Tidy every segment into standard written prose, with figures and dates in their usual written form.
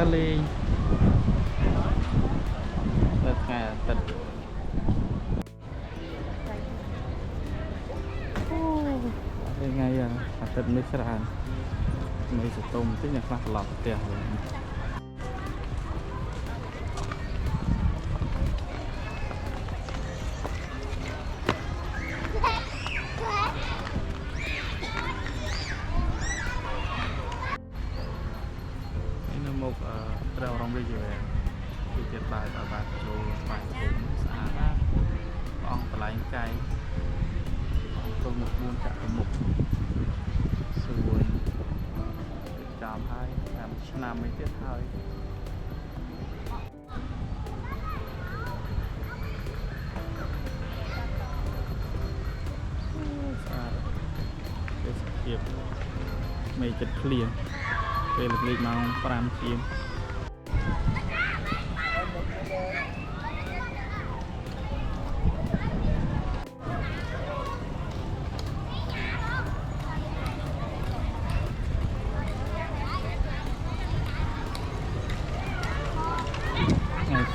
ដើរលេងនៅថ្ងៃអាទិត្យថ្ងៃអាទិត្យនេះច្រើននៅសតុំតិចអ្នកខ្លះត្រឡប់ផ្ទះវិញនៅមុខត្រូវរំលឹកយល់ពីទៀតបាយដល់បាត់ចូលបាយស្អាតណាស់ព្រះអង្គតម្លៃកាយចូលមុខ4ចាក់ទៅមុខសួយចាំហើយតាមឆ្នាំមួយទៀតហើយស្អាតទេសភាពមេចិត្តឃ្លៀងពេលល្ងាចម៉ោង5ជាង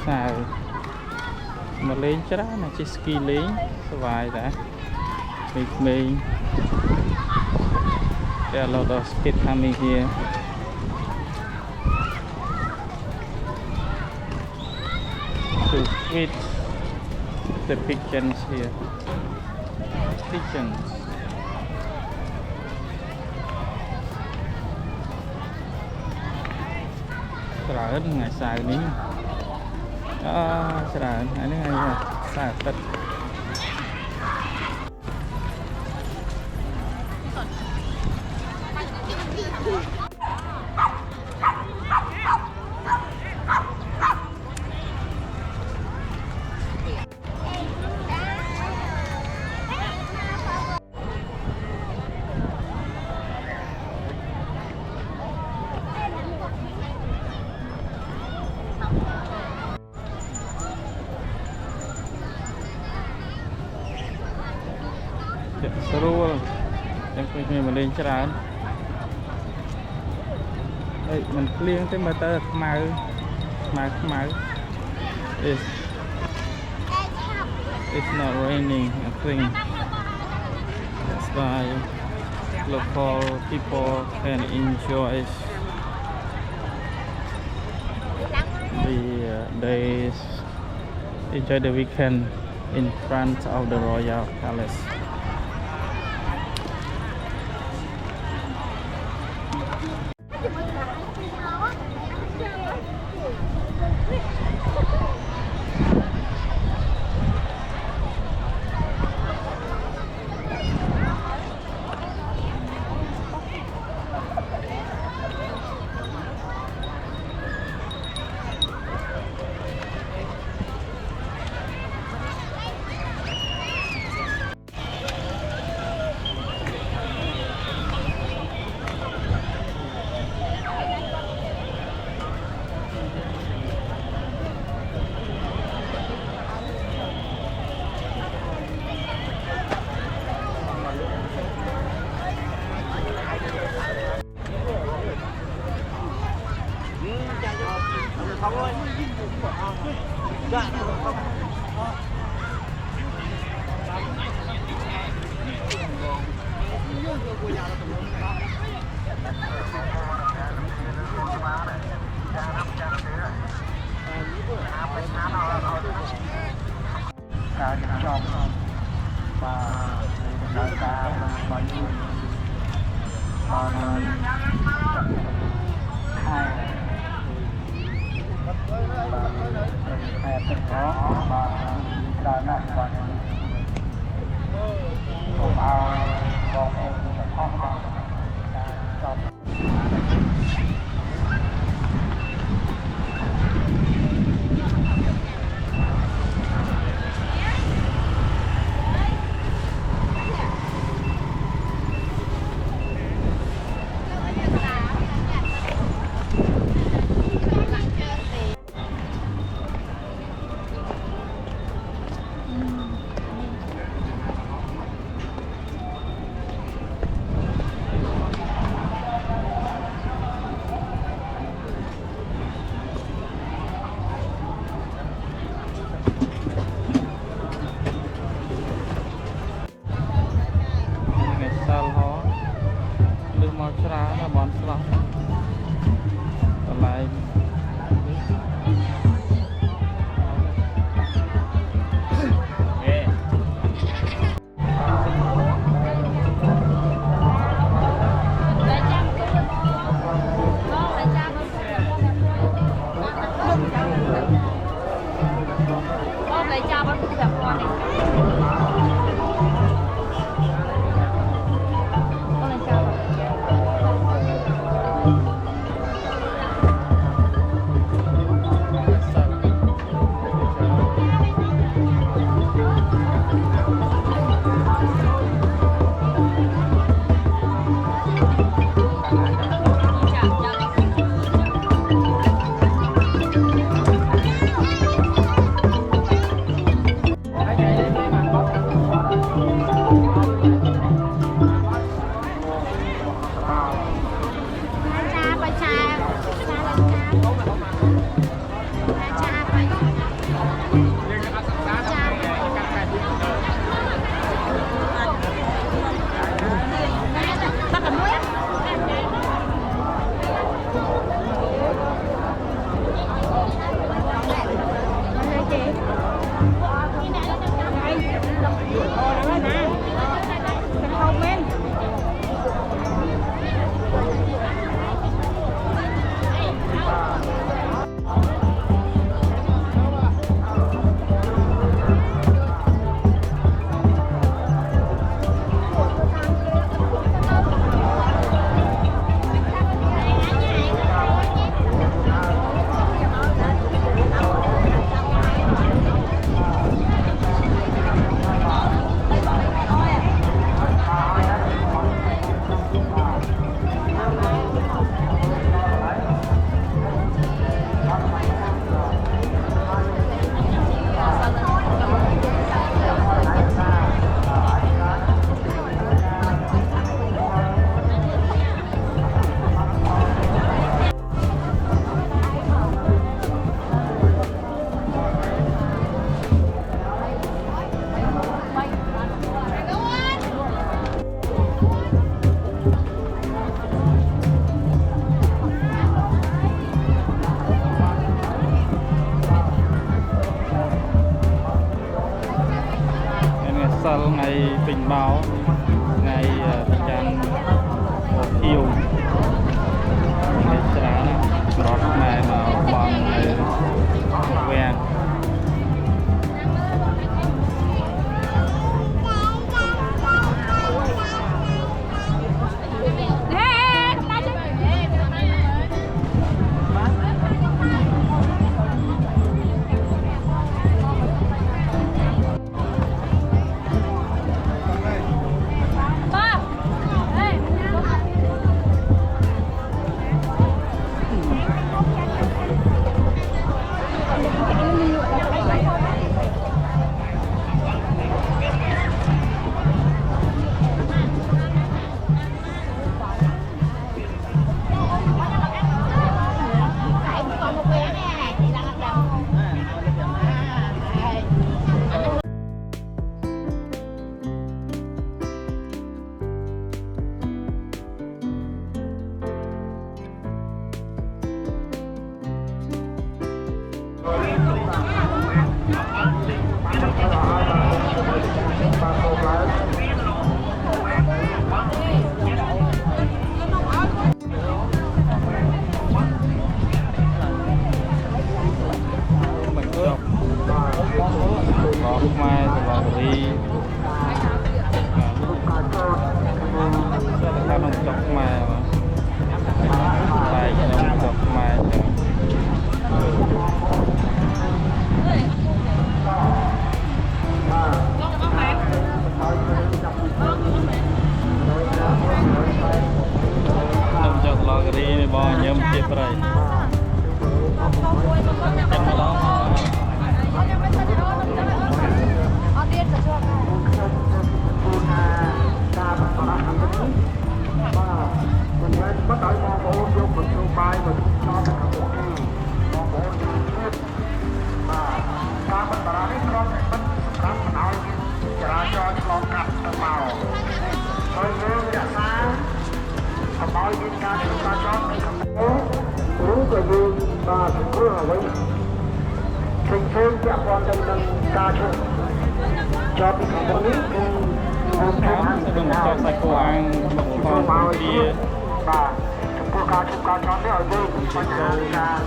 សៅមកលេងច្រើនណាជិះស្គីលេងសុវ័យតាក្មេងៗ There are a lot of kids coming here to feed the pigeons here pigeonsច្រើនថ្ងៃសៅរ៍នេះច្រើនថ្ងៃនេះថ្ងៃសៅរ៍អាទិត្យស្រួលទាំងពីគ្នាមកលេងច្រើនហើយមិនភ្លៀងទេមើលទៅខ្មៅ It's not raining I think that's why local people can enjoy the days enjoy the weekend in front of the Royal Palace មកច្រើនណាស់បនស្រស់កន្លែងសិលថ្ងៃពេញមកថ្ងៃប្រចាំខៀវថ្ងៃច្រើនណាស់រត់ខ្មែរមកបងនៅវាំង បាទព្រោះអ្វីផ្សេងៗពាក់ព័ន្ធទៅនឹងការឈប់ចប់ពីខាងមុខនេះគឺខ្ញុំថាសូមចោលសាច់គោអាំងមកផងជាបាទចំពោះការឈប់ការចប់នេះឲ្យយើងបញ្ហាការ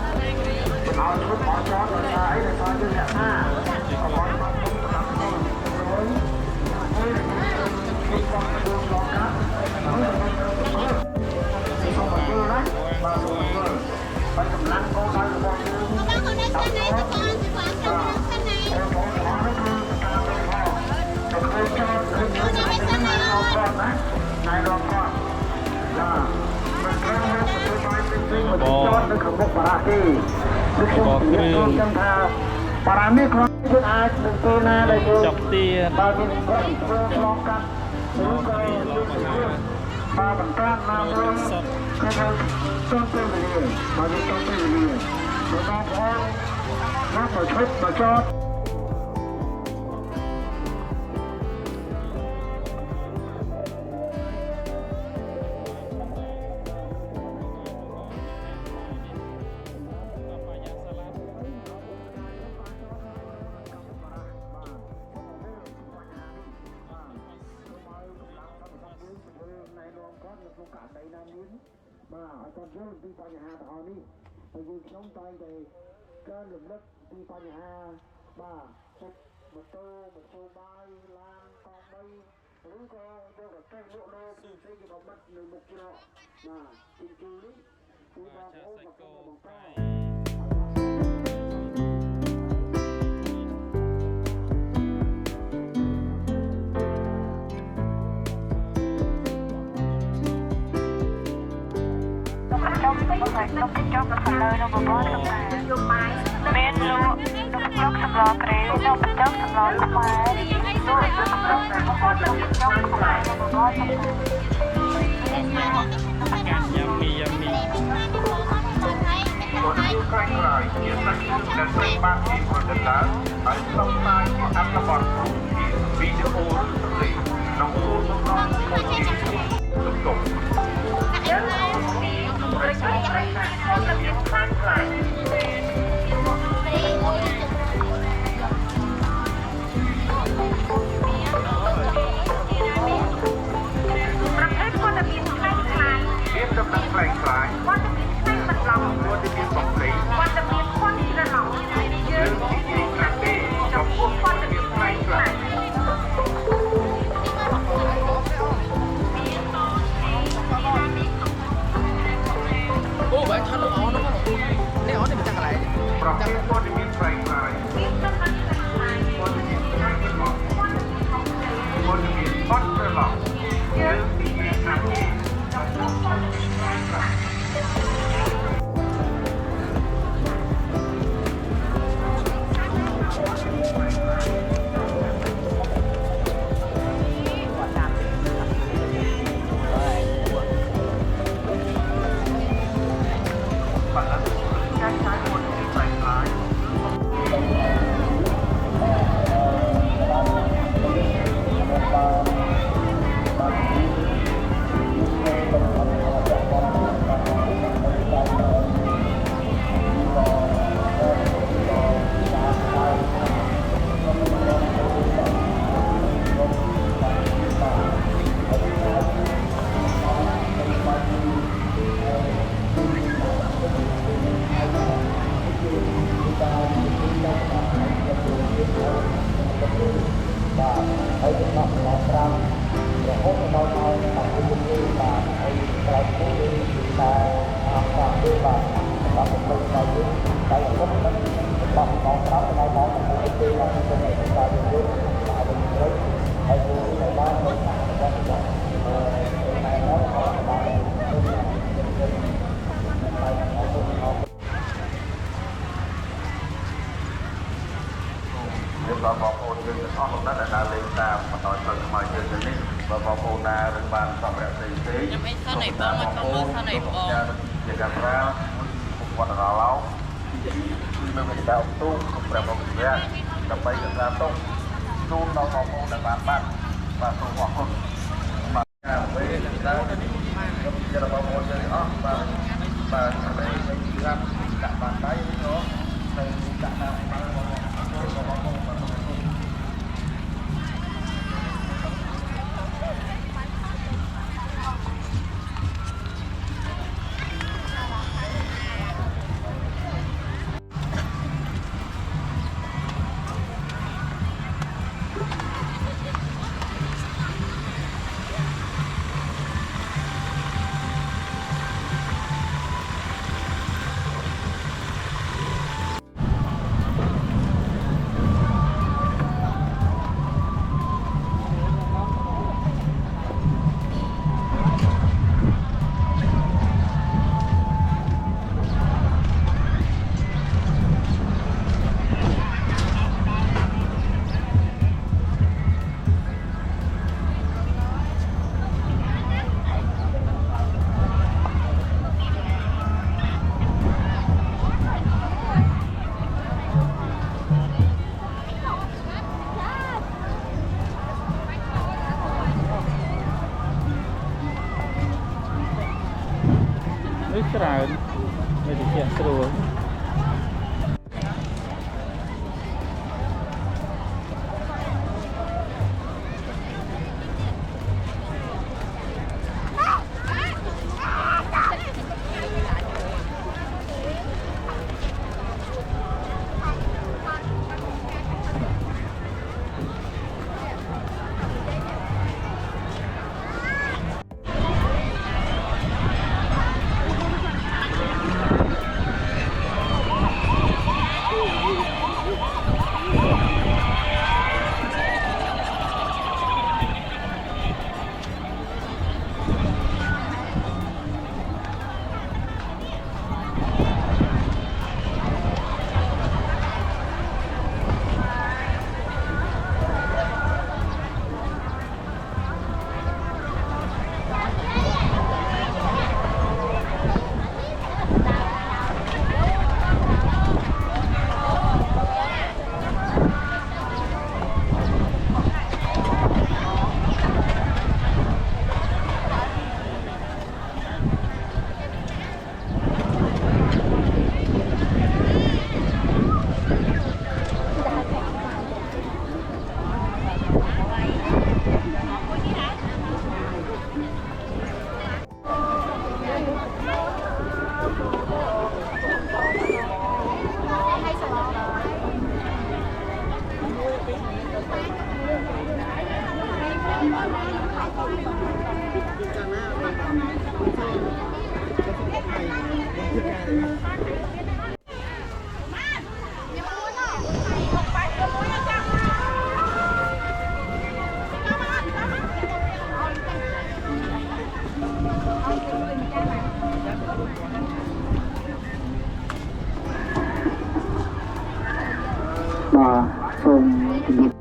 ចំណាយឈប់មកចប់ដោយសារអីដោយសារយើងអ្នកថាកុំឲ្យមកពុំតាមខ្លួនហើយគឺបងប្អូនលោកកាសូមអរគុណណាបាទសូមអរគុណបាច់កម្លាំងកោដៅរបស់យើងនៅខាងមុខបារាទេគឺខ្ញុំនិយាយចូលចឹងថាបារានេះគ្រាន់តែអាចនឹងពេលណាដែលយើងចាប់ទាបើមានធ្វើឆ្លងកាត់ឬក៏បើបន្តណាមួយគឺថាសូមពេលវេលាបើយើងសូមពេលវេលាបងប្អូនមកឈប់មកចតក្នុងករណីណាមួយបាទឲ្យគាត់យល់ពីបញ្ហាទាំងអស់នេះហើយយើងខ្ញុំតែងតែកើនរំលឹកពីបញ្ហាបាទចិត្តម៉ូតូបាយឡានកង់3ឬក៏យកទៅចេះលក់ដូរផ្សេងៗជាបំបត្តិនៅមុខច្រកបាទទីនេះគឺបងប្អូនក៏បង្កើនខ្ញុំចង់ទៅលើនៅបបរក្នុងការយកបាយមានលក់ក្នុងស្រុកសម្លក្រេនៅបច្ចុប្បន្នសម្លខ្មែរលក់នៅក្នុងស្រុករបស់ខ្ញុំខ្ញុំខ្មែរនៅបបរក្នុងការញ៉ាំមីយ៉ាមីคนที่ใกล้ๆជាសាច់ជ្រូកដែលត្រូវបានគេប្រដៅឡើងហើយផ្សព្វផ្សាយជាអត្ថបទរូបភាពវីដេអូឬសំឡេងក្នុងទូរស័ព្ទរបស់គេទុកទុកមានដំណឹងខ្លាំងៗវត្តមានផ្សេងបន្លំវត្តមានបំភ្លៃវត្តមានខុនស្រឡំយើងនិយាយខ្លះទេចំពោះវត្តមានខ្លាំងៗអូបើថាលោកអននោះនេះអននេះមិនចាំកន្លែងប្រភេទវត្តមានខ្លាំងៗមានដំណឹងខ្លាំងៗវត្តមានខ្លាំងៗវត្តមានខុនស្រឡំយើងនិយាយខ្លះទេចំពោះវត្តមានខ្លាំងៗហើយចំណាប់ម្ដង5រហូតដល់ម៉ោង12បាទហើយក្រោយពីនេះតែអស់តាមពេលបាទដល់ទៅដល់យើងតែអត់មិនដល់ម៉ោង5ដល់ម៉ោង12បាទគឺតែយើងបាទយើងត្រូវហើយយើងនៅបានទៅតាមរបស់តែដល់បាទបងប្អូនយើងទាំងអស់នោះដែលដើរលេងតាមបន្តផ្លូវថ្មីយើងនេះបើបងប្អូនណាឬបានសម្រាប់ផ្សេងៗខ្ញុំអីសិនឲ្យបងមកទៅសិនឲ្យបងជាកាមេរ៉ាវត្តរឡោនៅវិទ្យាល័យទូសម្រាប់បងប្អូនដើម្បីរក្សាទុកជូនដល់បងប្អូនដែលបានបាទសូមអរគុណបាទការពេលដែលខ្ញុំជិះបងប្អូនយើងអស់បាទដើម្បីស្រាប់ដាក់បានដៃ ដូចច្រើនវាតិចស្រួលបាទសូមជំរាប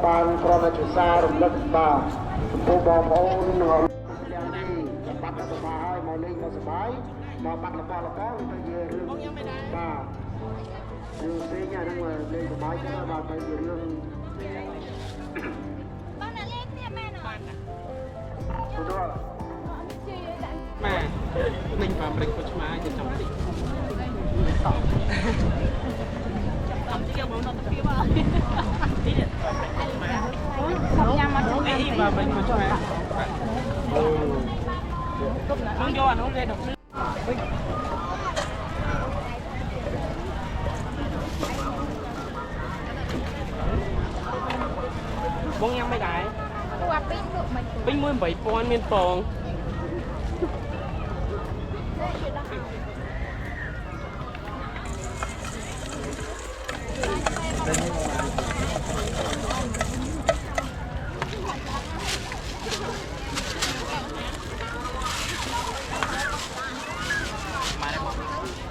បានប្រណិតសាររំលឹកបាទចំពោះបងប្អូនទាំងទាំងនេះបាត់ទៅបាយហើយមកលេងមកសប្បាយមកបាត់លបទៅជារឿងបាទរឿងផ្សេងហ្នឹងលេងសប្បាយទៅបាទទៅជារឿងបងអ្នកលេងនេះមែនអត់បានណា ទៅដល់ ម៉ែមិញប៉ាប្រិចគាត់ឆ្មាយទៅចាំតិចចាំតិចបងនៅទៅពីបងខ្ញុំញ៉ាំមកជួយ អីប៉ាប្រិចគាត់ឆ្មាយអូយកអានោះលេដល់បងញ៉ាំមិនដែរ គួរពីលក់មិន ពេញ18000មានពង เอ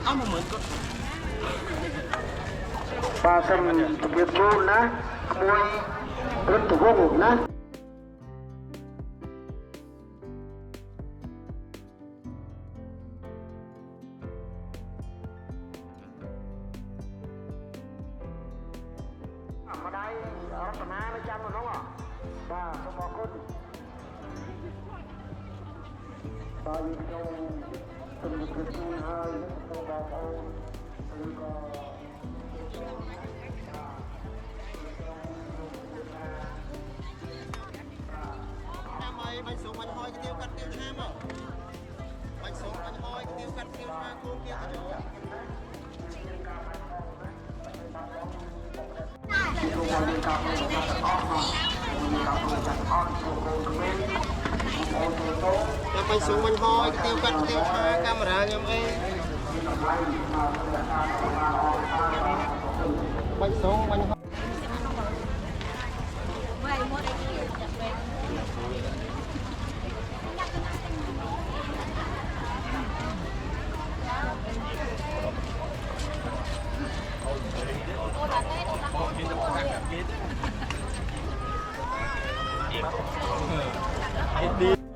ามาเหมือนก็ បាទសូមជម្រាបជូនណាមួយព្រឹត្តិវង្សណាម្ដាយរតនានៅចាំក្នុងបាទសូមអរគុណបាទយើងខ្ញុំសូមជម្រាបជូនហើយសូមបងប្អូនឬក៏ bánh xuống bánh hoi cái tiêu cắt tiêu ham à bánh xuống bánh hoi cái tiêu cắt tiêu ham cô kia cái chỗ là bánh xuống bánh hoi cái tiêu cắt tiêu ham camera nhầm ấy bánh xuống bánh hoi đi